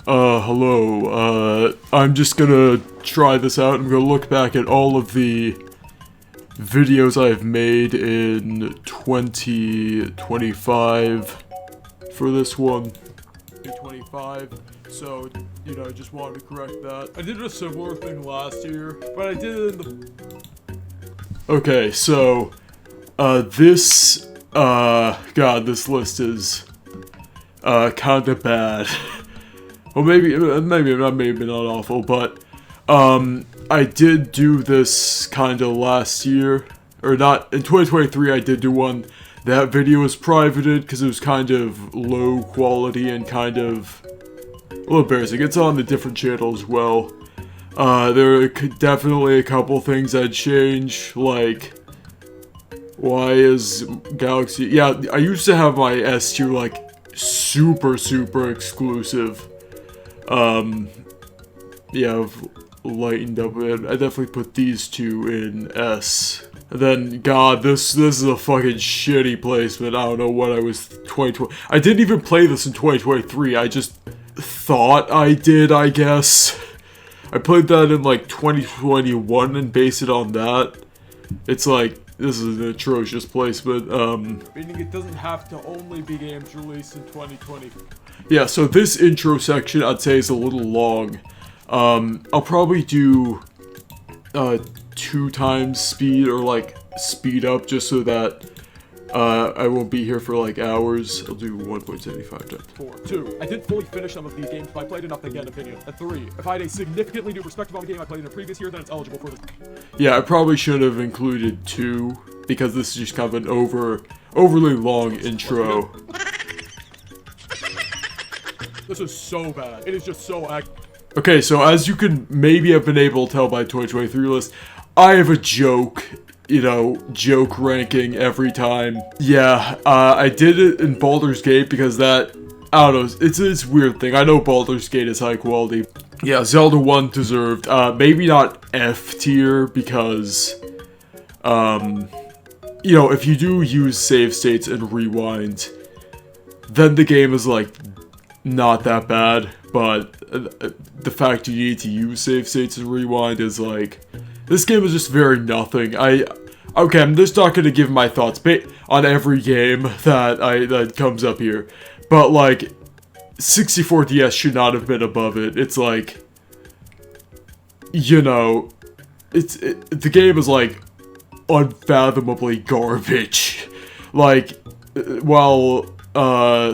Hello, I'm just gonna try this out. I'm gonna look back at all of the videos I've made in 2025 for this one. 2025, so, you know, just wanted to correct that. I did a similar thing last year, but I did it in the... Okay, so, God, this list is, kinda bad. Well, maybe not awful, but, I did do this kinda last year, or not, in 2023 I did do one. That video was privated because it was kind of low quality and kind of a little embarrassing. It's on a different channel as well. There are definitely a couple things I'd change, like, why is Galaxy... Yeah, I used to have my S tier, like, super exclusive. Yeah, I've lightened up it. I definitely put these two in S. And then, God, this is a fucking shitty placement. I don't know what I was 2020. I didn't even play this in 2023. I just thought I did, I guess. I played that in, like, 2021 and based it on that. It's like, this is an atrocious placement, meaning it doesn't have to only be games released in 2020. Yeah, so this intro section, I'd say, is a little long. I'll probably do, 2 times speed, or, like, speed up, just so that, I won't be here for, like, hours. I'll do 1.75 times. 4. 2. I didn't fully finish some of these games, but I played enough to get an opinion. And 3. If I had a significantly new perspective on the game I played in a previous year, then it's eligible for this. Yeah, I probably should have included 2, because this is just kind of an overly long intro. This is so bad. It is just so Okay, so as you can maybe have been able to tell by 2023 list, I have a joke, you know, joke ranking every time. Yeah, I did it in Baldur's Gate because that, I don't know, it's a weird thing. I know Baldur's Gate is high quality. Yeah, Zelda 1 deserved, maybe not F tier because, you know, if you do use save states and rewind, then the game is, like, not that bad, but the fact you need to use save states and rewind is, like, this game is just very nothing. Okay, I'm just not gonna give my thoughts on every game that comes up here, but, like, 64 DS should not have been above it. It's like, you know, the game is, like, unfathomably garbage. Like, while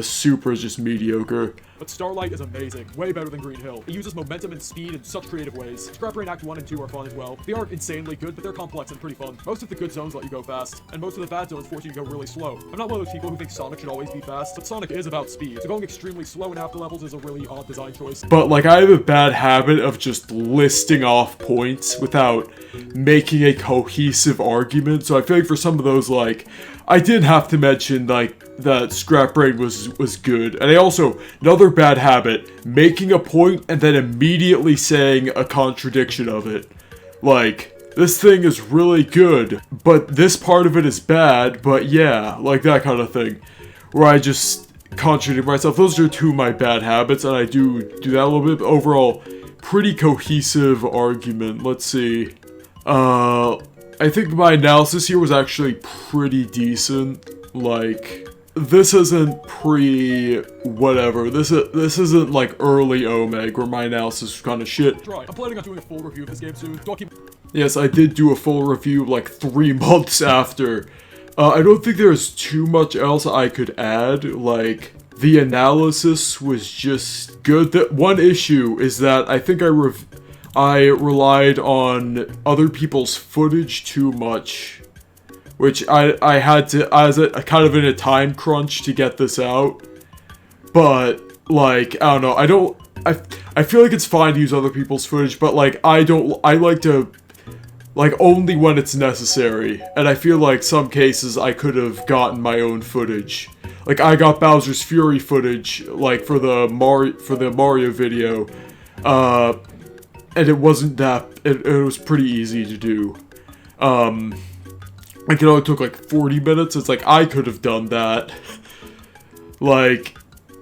Super is just mediocre. But Starlight is amazing, way better than Green Hill. It uses momentum and speed in such creative ways. Scrap Brain Act 1 and 2 are fun as well. They aren't insanely good, but they're complex and pretty fun. Most of the good zones let you go fast, and most of the bad zones force you to go really slow. I'm not one of those people who think Sonic should always be fast, but Sonic is about speed, so going extremely slow in half the levels is a really odd design choice. But, like, I have a bad habit of just listing off points without making a cohesive argument, so I feel like for some of those, like, I did have to mention, like, that Scrap Brain was good. And I also, another bad habit, making a point and then immediately saying a contradiction of it. Like, this thing is really good, but this part of it is bad, but yeah, like that kind of thing. Where I just contradict myself. Those are 2 of my bad habits, and I do that a little bit, but overall, pretty cohesive argument. Let's see. I think my analysis here was actually pretty decent. Like, this isn't whatever. This isn't like early Omeg where my analysis was kind of shit. I'm planning on doing a full review of this game soon. Yes, I did do a full review like 3 months after. I don't think there's too much else I could add. Like, the analysis was just good. The one issue is that I think I relied on other people's footage too much, which I had to, as a kind of in a time crunch to get this out. But, like, I don't know, I feel like it's fine to use other people's footage, but, like, I like to, like, only when it's necessary. And I feel like some cases I could have gotten my own footage. Like, I got Bowser's Fury footage, like, for the Mario video, and it wasn't that, it was pretty easy to do. Like, it only took, like, 40 minutes, it's like, I could have done that. Like,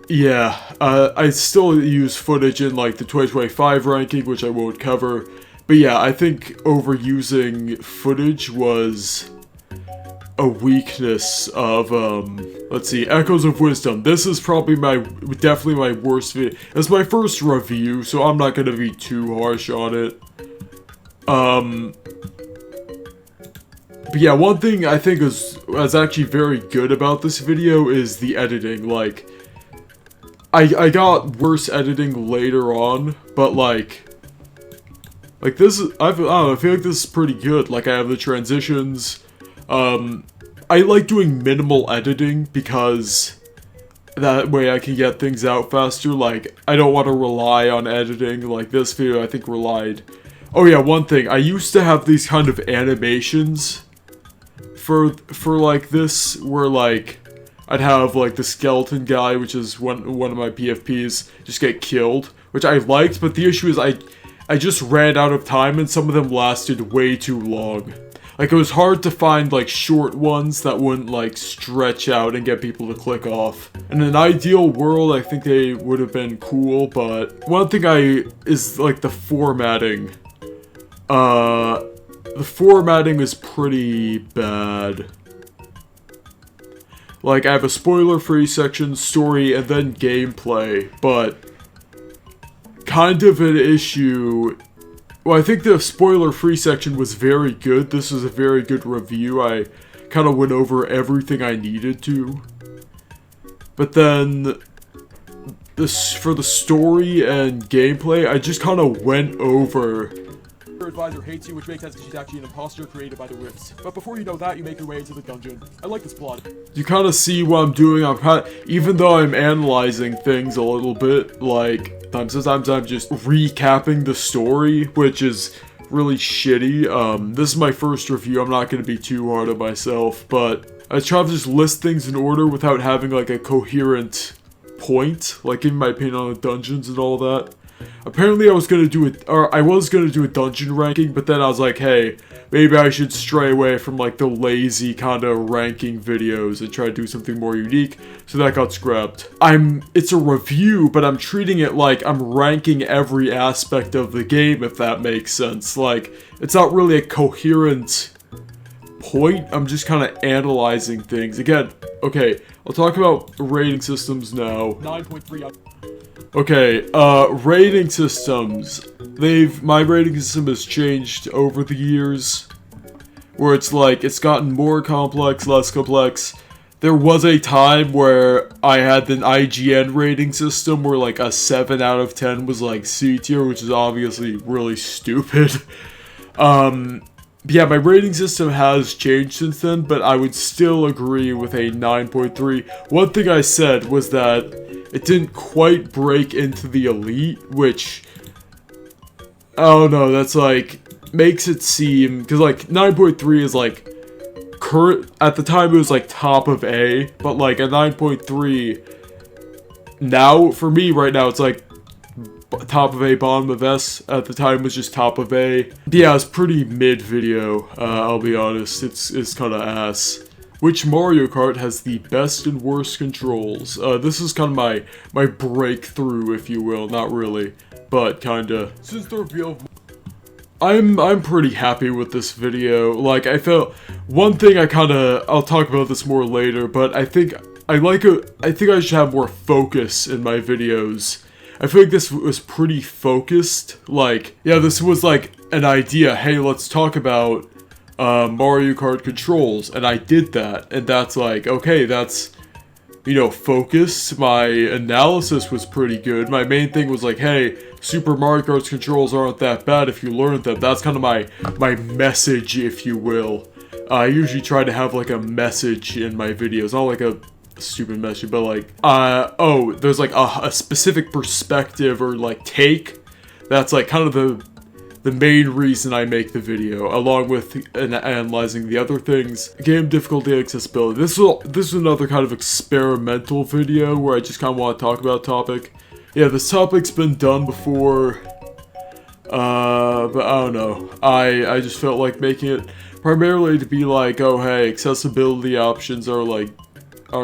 yeah, I still use footage in like the 2025 ranking, which I won't cover. But yeah, I think overusing footage was a weakness of, let's see, Echoes of Wisdom. This is probably definitely my worst video. It's my first review, so I'm not gonna be too harsh on it. But yeah, one thing I think was actually very good about this video is the editing. Like, I got worse editing later on, but like this is, I don't know, I feel like this is pretty good. Like, I have the transitions. I like doing minimal editing because that way I can get things out faster. Like, I don't want to rely on editing. Like, this video I think relied. Oh yeah, one thing, I used to have these kind of animations for like this, where like I'd have like the skeleton guy, which is one of my PFPs, just get killed, which I liked, but the issue is I just ran out of time and some of them lasted way too long. Like, it was hard to find like short ones that wouldn't like stretch out and get people to click off. In an ideal world, I think they would have been cool, but one thing is like the formatting. The formatting is pretty bad. Like, I have a spoiler-free section, story, and then gameplay, but kind of an issue. Well, I think the spoiler-free section was very good. This was a very good review. I kind of went over everything I needed to. But then, for the story and gameplay, I just kind of went over. Your advisor hates you, which makes sense because she's actually an imposter created by the Rifts. But before you know that, you make your way into the dungeon. I like this plot. You kind of see what I'm doing. Even though I'm analyzing things a little bit, like, sometimes I'm just recapping the story, which is really shitty. This is my first review. I'm not going to be too hard on myself, but I try to just list things in order without having, like, a coherent point, like giving my opinion on the dungeons and all that. Apparently I was gonna do a dungeon ranking, but then I was like, hey, maybe I should stray away from like the lazy kind of ranking videos and try to do something more unique, so that got scrapped. It's a review, but I'm treating it like I'm ranking every aspect of the game, if that makes sense. Like, it's not really a coherent point, I'm just kind of analyzing things. Again, okay, I'll talk about rating systems now. 9.3 out. Okay, rating systems. My rating system has changed over the years, where it's like, it's gotten more complex, less complex. There was a time where I had an IGN rating system where like a 7 out of 10 was like C tier, which is obviously really stupid. Yeah, my rating system has changed since then, but I would still agree with a 9.3. One thing I said was that it didn't quite break into the elite, which, I don't know, that's like, makes it seem, because like 9.3 is like, at the time it was like top of A, but like a 9.3, now, for me right now, it's like top of A, bottom of S. At the time it was just top of A. Yeah, it's pretty mid video, I'll be honest, it's kind of ass. Which Mario Kart has the best and worst controls? This is kind of my breakthrough, if you will. Not really, but kinda. Since the reveal of... I'm pretty happy with this video. Like, I felt... One thing I'll talk about this more later, but I think I should have more focus in my videos. I feel like this was pretty focused. Like, yeah, this was like an idea. Hey, let's talk about Mario Kart controls, and I did that, and that's like, okay, that's, you know, focused. My analysis was pretty good. My main thing was like, hey, Super Mario Kart's controls aren't that bad if you learn them. That's kind of my message, if you will. I usually try to have like a message in my videos, not like a stupid message, but like, oh, there's like a specific perspective or like take. That's like kind of the main reason I make the video, along with analyzing the other things. Game difficulty, accessibility. This is another kind of experimental video where I just kind of want to talk about a topic. Yeah, this topic's been done before, but I don't know. I just felt like making it primarily to be like, oh hey, accessibility options are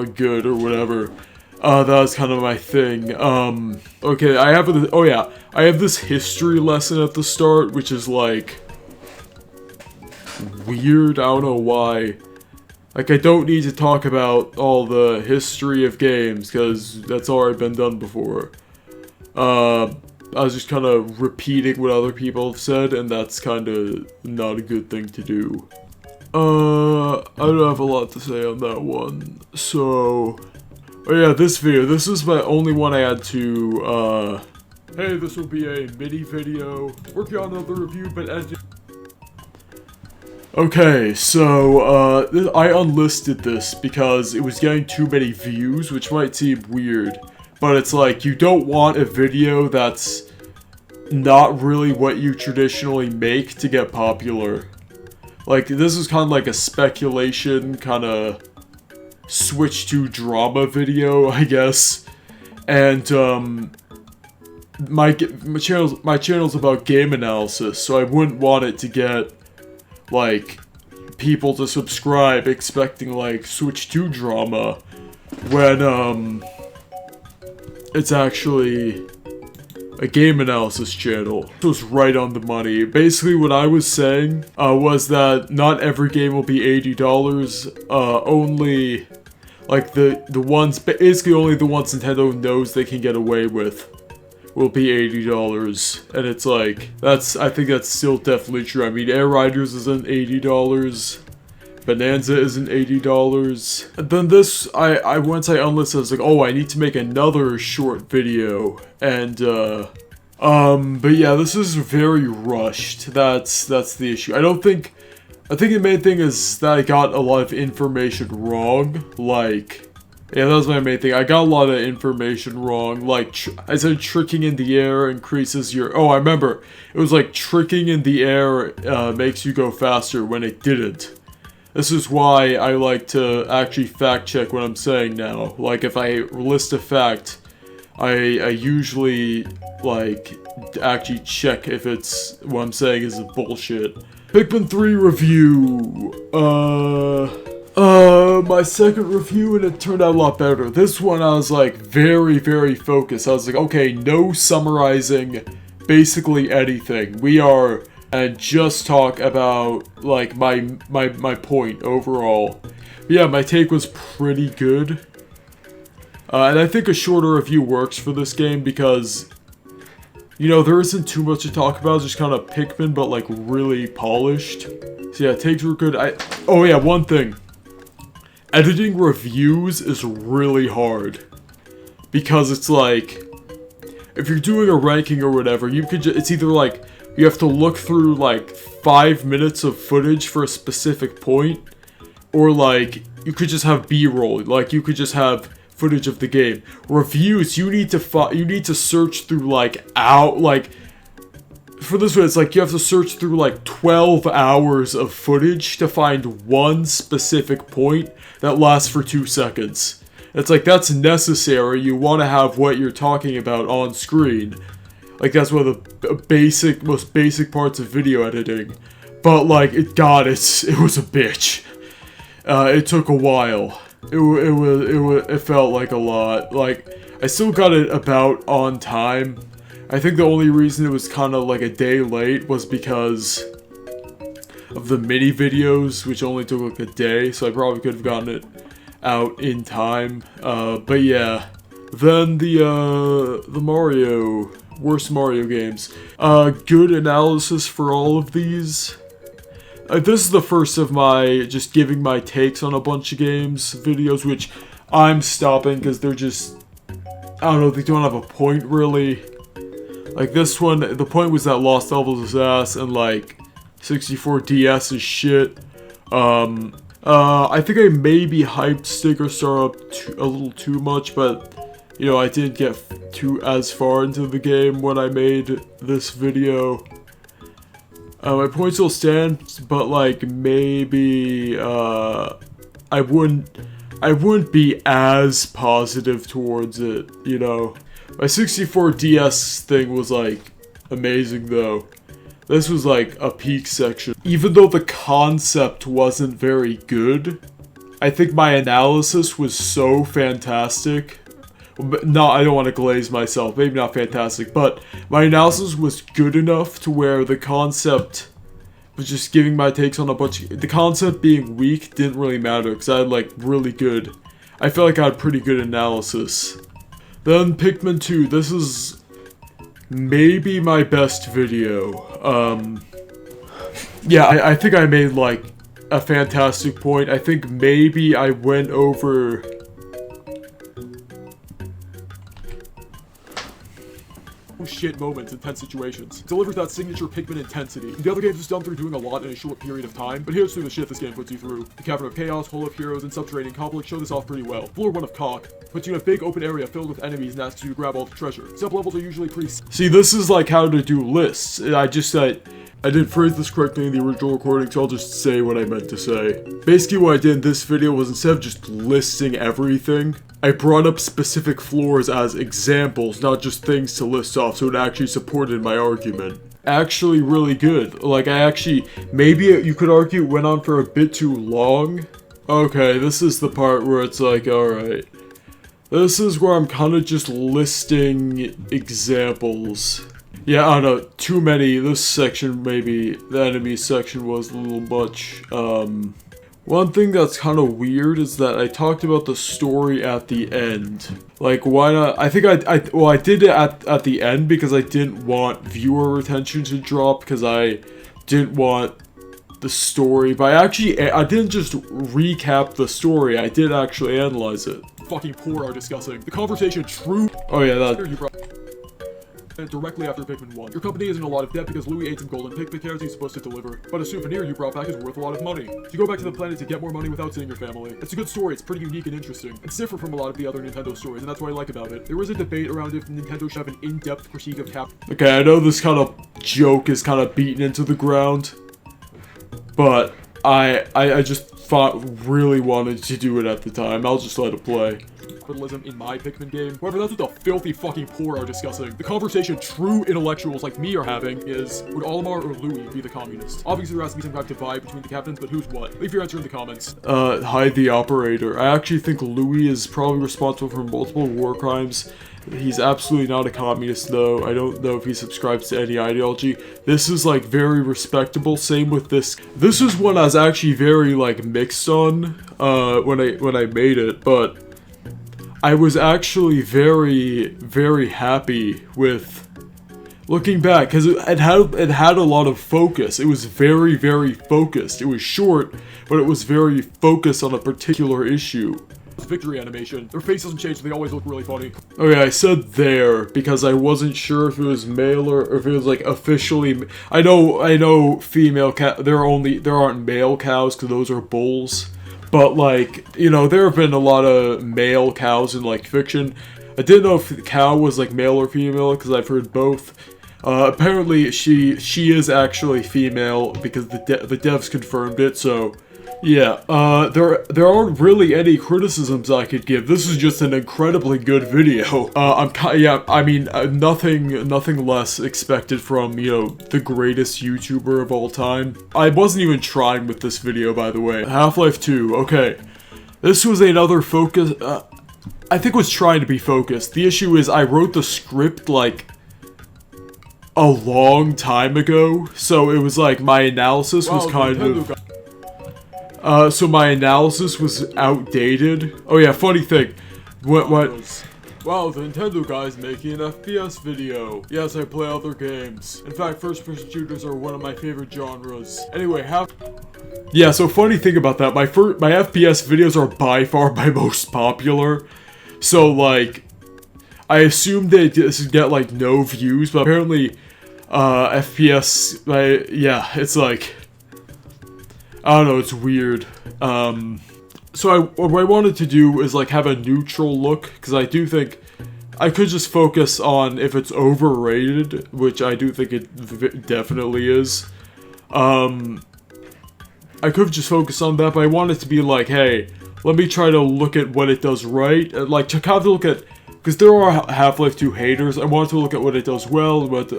good or whatever. That was kind of my thing. Okay, I have this history lesson at the start, which is like weird. I don't know why. Like, I don't need to talk about all the history of games, because that's already been done before. I was just kind of repeating what other people have said, and that's kind of not a good thing to do. I don't have a lot to say on that one, so... Oh yeah, this video, this is my only one I had to, hey, this will be a mini video. Working on another review, but editing. Okay, so, I unlisted this because it was getting too many views, which might seem weird. But it's like, you don't want a video that's not really what you traditionally make to get popular. Like, this is kind of like a speculation, kind of switch to drama video, I guess. And, my channel's about game analysis, so I wouldn't want it to get, like, people to subscribe expecting, like, switch to drama when, it's actually a game analysis channel. It was right on the money. Basically, what I was saying, was that not every game will be $80, only, like, the ones, basically only the ones Nintendo knows they can get away with will be $80, and it's like, I think that's still definitely true. I mean, Air Riders isn't $80, Bonanza isn't $80, and then this, once I unlisted, I was like, oh, I need to make another short video, and, but yeah, this is very rushed, that's the issue. I think the main thing is that I got a lot of information wrong, like, yeah, that was my main thing. I got a lot of information wrong. Like, I said tricking in the air increases your... Oh, I remember. It was like tricking in the air makes you go faster when it didn't. This is why I like to actually fact check what I'm saying now. Like, if I list a fact, I usually, like, actually check if it's... what I'm saying is bullshit. Pikmin 3 review. My second review, and it turned out a lot better. This one, I was, like, very, very focused. I was like, okay, no summarizing basically anything. We are, and just talk about, like, my point overall. But yeah, my take was pretty good. And I think a shorter review works for this game because, you know, there isn't too much to talk about. It's just kind of Pikmin, but, like, really polished. So yeah, takes were good. Oh yeah, one thing. Editing reviews is really hard, because it's like, if you're doing a ranking or whatever, you could it's either like, you have to look through like 5 minutes of footage for a specific point, or like, you could just have B-roll, like you could just have footage of the game. Reviews, you need to search through like, for this one, it's like you have to search through like 12 hours of footage to find one specific point that lasts for 2 seconds. It's like, that's necessary. You want to have what you're talking about on screen. Like, that's one of the most basic parts of video editing. But like, it was a bitch. It took a while. It felt like a lot. Like, I still got it about on time. I think the only reason it was kind of like a day late was because of the mini videos, which only took like a day, so I probably could have gotten it out in time. But yeah, then the worst Mario games. Good analysis for all of these. This is the first of my just giving my takes on a bunch of games videos, which I'm stopping because they're just, I don't know, they don't have a point really. Like this one, the point was that Lost Levels is ass and like 64DS is shit. I think I maybe hyped Sticker Star up a little too much, but you know, I didn't get as far into the game when I made this video. My point still stands, but like maybe I wouldn't be as positive towards it, you know. My 64DS thing was like amazing though. This was like a peak section. Even though the concept wasn't very good, I think my analysis was so fantastic. But no, I don't want to glaze myself. Maybe not fantastic, but my analysis was good enough to where the concept was just giving my takes on a bunch of... The concept being weak didn't really matter, because I had, like, really good... I felt like I had pretty good analysis. Then Pikmin 2, this is maybe my best video. Yeah, I think I made, like, a fantastic point. I think maybe I went over... shit moments in tense situations. It delivers that signature Pikmin intensity. The other games is done through doing a lot in a short period of time, but here's through the shit this game puts you through. The Cavern of Chaos, Hole of Heroes, and Subterranean Complex show this off pretty well. Floor 1 of Cock puts you in a big open area filled with enemies and asks you to grab all the treasure. Sub-levels are usually pretty... See, this is like how to do lists. I didn't phrase this correctly in the original recording, so I'll just say what I meant to say. Basically what I did in this video was instead of just listing everything, I brought up specific floors as examples, not just things to list off, so it actually supported my argument. Actually really good. Like, maybe you could argue it went on for a bit too long. Okay, this is the part where it's like, alright. This is where I'm kind of just listing examples. Yeah, I don't know, too many. This section, maybe, the enemy section was a little much. One thing that's kind of weird is that I talked about the story at the end. Like, why not? I think I did it at the end because I didn't want viewer retention to drop, because I didn't want the story. But I didn't just recap the story, I did actually analyze it. Fucking poor are discussing. The conversation true. Oh yeah, that... And directly after Pikmin 1. Your company is in a lot of debt because Louis ate some golden Pikmin carrots he's supposed to deliver. But a souvenir you brought back is worth a lot of money. You go back to the planet to get more money without seeing your family. It's a good story, it's pretty unique and interesting. It's different from a lot of the other Nintendo stories, and that's what I like about it. There is a debate around if Nintendo should have an in-depth critique of Cap. Okay, I know this kind of joke is kind of beaten into the ground, but I just really wanted to do it at the time. I'll just let it play. Capitalism in my Pikmin game. However, that's what the filthy fucking poor are discussing. The conversation true intellectuals like me are having is, would Olimar or Louis be the communists? Obviously there has to be some kind of divide between the captains, but who's what? Leave your answer in the comments. Hide the operator. I actually think Louis is probably responsible for multiple war crimes. He's absolutely not a communist though. I don't know if he subscribes to any ideology. This is like very respectable. Same with this. This is one I was actually very like mixed on when I made it, but I was actually very, very happy with looking back, because it had a lot of focus. It was very, very focused. It was short, but it was very focused on a particular issue. Victory animation. Their face doesn't change, so they always look really funny. Okay, I said there because I wasn't sure if it was male or if it was like officially. I know female cow. There aren't male cows because those are bulls. But, like, you know, there have been a lot of male cows in, like, fiction. I didn't know if the cow was, like, male or female, because I've heard both. Apparently, she is actually female, because the devs confirmed it, so... Yeah, there aren't really any criticisms I could give. This is just an incredibly good video. I mean, nothing less expected from, you know, the greatest YouTuber of all time. I wasn't even trying with this video, by the way. Half-Life 2, okay. This was another focus, I think was trying to be focused. The issue is I wrote the script, like, a long time ago, so it was like, my analysis was kind of... so my analysis was outdated. Oh yeah, funny thing. What? Wow, the Nintendo guy's making an FPS video. Yes, I play other games. In fact, first-person shooters are one of my favorite genres. Anyway, yeah, so funny thing about that, my FPS videos are by far my most popular. So, like, I assumed that this would get, like, no views, but apparently, FPS, yeah, it's like... I don't know, it's weird. So what I wanted to do is like have a neutral look, because I do think I could just focus on if it's overrated, which I do think it definitely is. I could just focus on that, but I want it to be like, hey, let me try to look at what it does right, like to kind of look at, because there are Half-Life 2 haters. I wanted to look at what it does well, but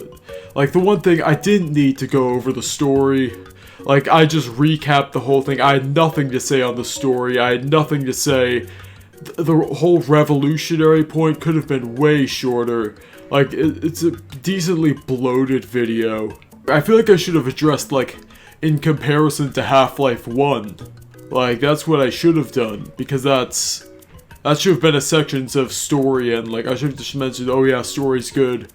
like the one thing I didn't need to go over the story. Like, I just recapped the whole thing. I had nothing to say on the story. I had nothing to say the whole revolutionary point could have been way shorter. Like, it's a decently bloated video. I feel like I should have addressed, like, in comparison to Half-Life 1. Like, that's what I should have done, because that should have been a section of story, and, like, I should have just mentioned, oh yeah, story's good,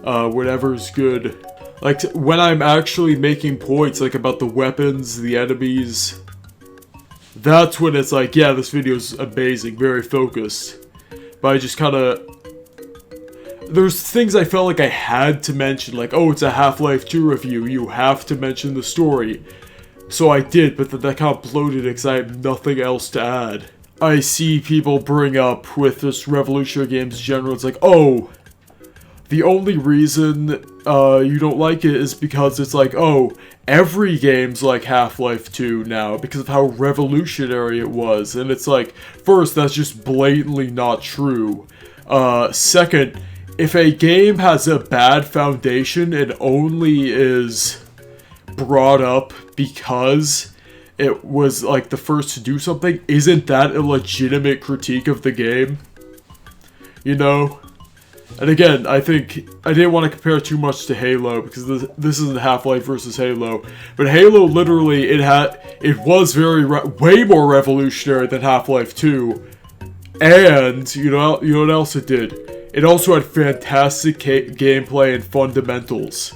whatever's good. Like, when I'm actually making points, like, about the weapons, the enemies, that's when it's like, yeah, this video's amazing, very focused. But I just kinda... There's things I felt like I had to mention, like, oh, it's a Half-Life 2 review, you have to mention the story. So I did, but then that kind of bloated it because I have nothing else to add. I see people bring up with this revolutionary games in general, it's like, oh, the only reason you don't like it is because it's like, oh, every game's like Half-Life 2 now because of how revolutionary it was. And it's like, first, that's just blatantly not true. Second, if a game has a bad foundation, it only is brought up because it was like the first to do something. Isn't that a legitimate critique of the game? You know? And again, I think I didn't want to compare too much to Halo because this isn't Half-Life versus Halo, but Halo literally it was way more revolutionary than Half-Life 2, and you know what else it did? It also had fantastic gameplay and fundamentals.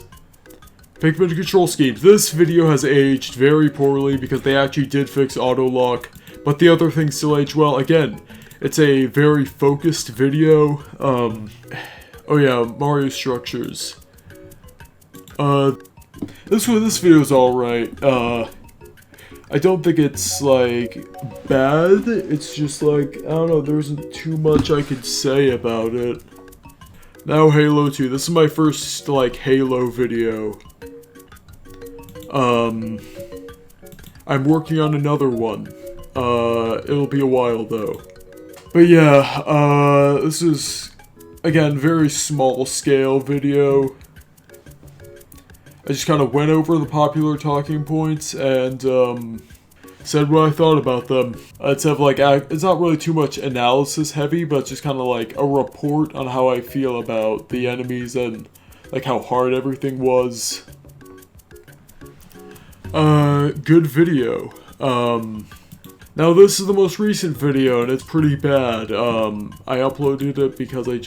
Pikmin control schemes. This video has aged very poorly because they actually did fix auto-lock, but the other things still age well. Again, it's a very focused video. Oh yeah, Mario structures. This video is alright. I don't think it's, like, bad. It's just, like, I don't know, there isn't too much I could say about it. Now Halo 2. This is my first, like, Halo video. I'm working on another one. It'll be a while, though. But yeah, this is, again, very small scale video. I just kind of went over the popular talking points and, said what I thought about them. It's not really too much analysis heavy, but it's just kind of like a report on how I feel about the enemies and, like, how hard everything was. Good video. Now this is the most recent video and it's pretty bad. I uploaded it because it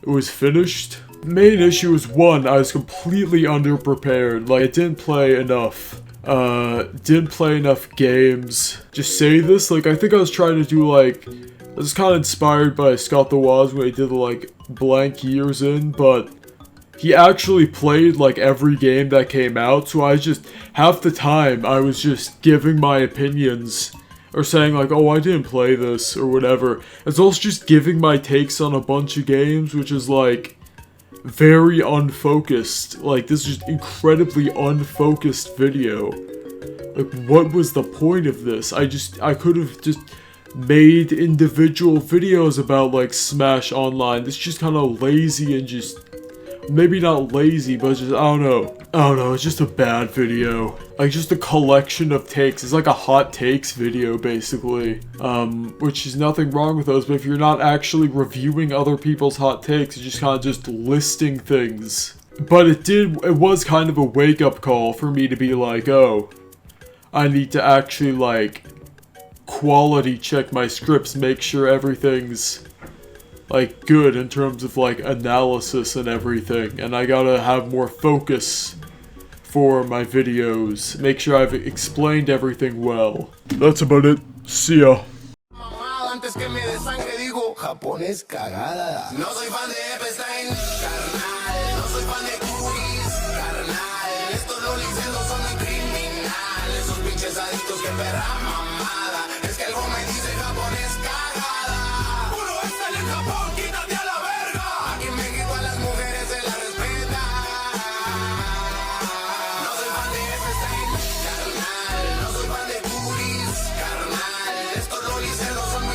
was finished. Main issue is one, I was completely underprepared. Like, I didn't play enough. Didn't play enough games. Just say this, like, I think I was trying to do, like, I was kind of inspired by Scott the Woz when he did, like, blank years in, but he actually played, like, every game that came out, so half the time, I was just giving my opinions, or saying, like, oh, I didn't play this, or whatever. It's also just giving my takes on a bunch of games, which is, like, very unfocused. Like, this is just incredibly unfocused video. Like, what was the point of this? I could have just made individual videos about, like, Smash Online. This is just kind of lazy and just... Maybe not lazy, but just, I don't know, it's just a bad video. Like, just a collection of takes. It's like a hot takes video, basically. Which is nothing wrong with those, but if you're not actually reviewing other people's hot takes, you're just kind of just listing things. But it was kind of a wake-up call for me to be like, oh, I need to actually, like, quality check my scripts, make sure everything's, like, good in terms of, like, analysis and everything, and I gotta have more focus for my videos, make sure I've explained everything well. That's about it. See ya. Estos lolis son muy criminales, esos pinches adictos que perra mamá.